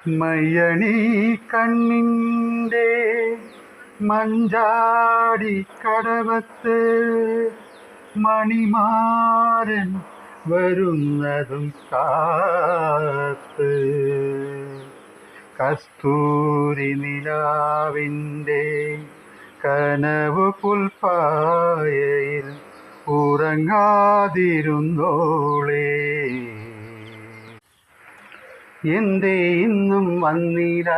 മയ്യണി കണ്ണിൻ്റെ മഞ്ചാടി കടവത്ത് മണിമാരൻ വരുന്നതും കാത്ത് കസ്തൂരി നിലാവിൻ്റെ കനവ് പുൽപ്പായയിൽ ഉറങ്ങാതിരുന്നോളേ. എന്തേ ഇന്നും വന്നില്ല,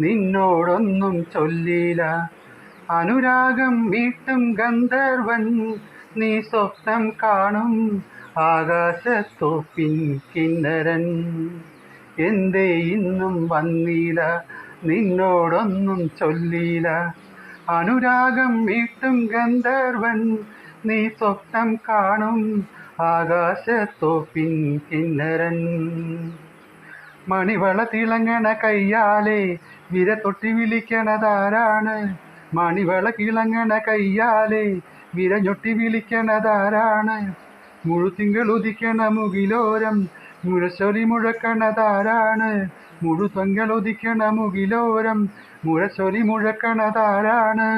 നിന്നോടൊന്നും ചൊല്ലില്ല. അനുരാഗം വീട്ടും ഗന്ധർവൻ, നീ സ്വപ്നം കാണും ആകാശത്തോപ്പിൻ കിന്നരൻ. എന്തേ ഇന്നും വന്നില്ല, നിന്നോടൊന്നും ചൊല്ലില്ല. അനുരാഗം വീട്ടും ഗന്ധർവൻ, നീ സ്വപ്നം കാണും ആകാശത്തോപ്പിൻ കിന്നരൻ. മണിവള തിളങ്ങണ കയ്യാലെ വിരതൊട്ടി വിളിക്കണതാരാണ്? മണിവള തിളങ്ങണ കയ്യാലെ വിരഞ്ഞൊട്ടി വിളിക്കണതാരാണ്? മുഴുതിങ്കൾ ഉദിക്കണ മുകിലോരം മുഴച്ചൊലി മുഴക്കണതാരാണ്? മുഴുതിങ്കൾ ഉദിക്കണ മുകിലോരം മുഴച്ചൊലി മുഴക്കണതാരാണ്?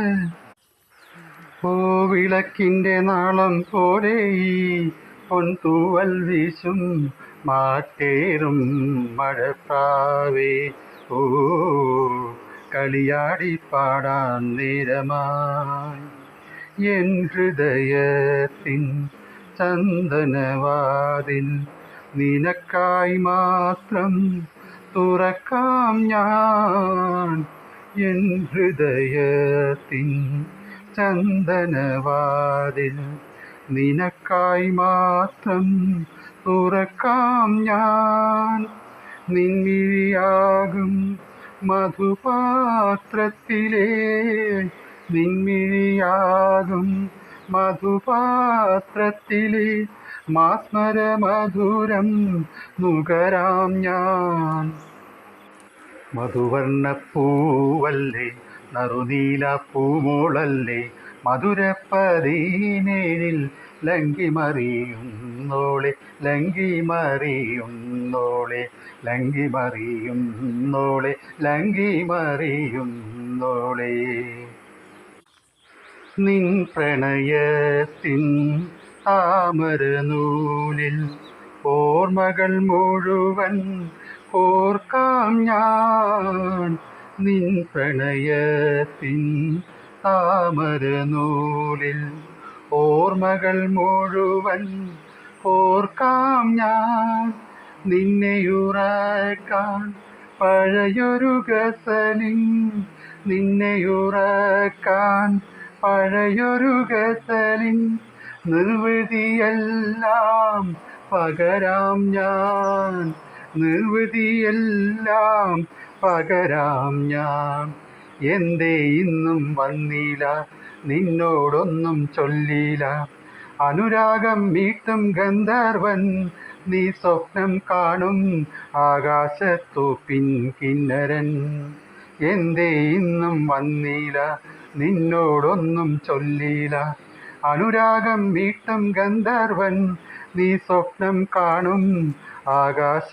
ഓ വിളക്കിൻ്റെ നാളം പോലെ ഈ പൊൻതൂവൽ വീശും മാറ്റേറും മഴപ്രാവേ, ഓ കളിയാടി പാടാൻ നേരമായി. എൻ ഹൃദയത്തിൻ ചന്ദനവാതിൽ നിനക്കായി മാത്രം തുറക്കാം ഞാൻ. എൻ ഹൃദയത്തിൻ ചന്ദനവാതിൽ നിനക്കായി മാത്രം തുറക്കാം ഞാൻ. നിൻമിഴിയാകും മധുപാത്രത്തിലെ, നിൻമിഴിയാകും മധുപാത്രത്തിലെ മാസ്മര മധുരം നുകരാം ഞാൻ. മധുവർണ്ണപ്പൂവല്ലേ, നറുനീല പൂമോളല്ലേ, മധുരപ്പതിനേഴിൽ ലങ്കിമറിയുന്നോളെ, ലങ്കിമറിയുന്നോളെ, ലങ്കിമറിയുന്നോളെ, ലങ്കിമറിയുന്നോളെ. നിൻ പ്രണയത്തിൻ താമരനൂലിൽ ഓർമ്മകൾ മുഴുവൻ ഓർക്കാം ഞാൻ. നിൻ പ്രണയത്തിൻ താമരനൂലിൽ ഓർമ്മകൾ മുഴുവൻ ഓർക്കാം ഞാൻ. നിന്നെയുറക്കാൻ പഴയൊരു ഗസലിൻ, നിന്നെയുറക്കാൻ പഴയൊരു ഗസലിൻ നിർവൃതിയെല്ലാം പകരാം ഞാൻ, നിർവൃതിയെല്ലാം പകരാം ഞാൻ. എന്തേ ഇന്നും വന്നില്ല, നിന്നോടൊന്നും ചൊല്ലില്ല. അനുരാഗം വീട്ടും ഗന്ധർവൻ, നീ സ്വപ്നം കാണും ആകാശത്തോപ്പിൻ കിന്നരൻ. എന്തേ ഇന്നും വന്നില്ല, നിന്നോടൊന്നും ചൊല്ലില്ല. അനുരാഗം വീട്ടും ഗന്ധർവൻ, നീ സ്വപ്നം കാണും ആകാശ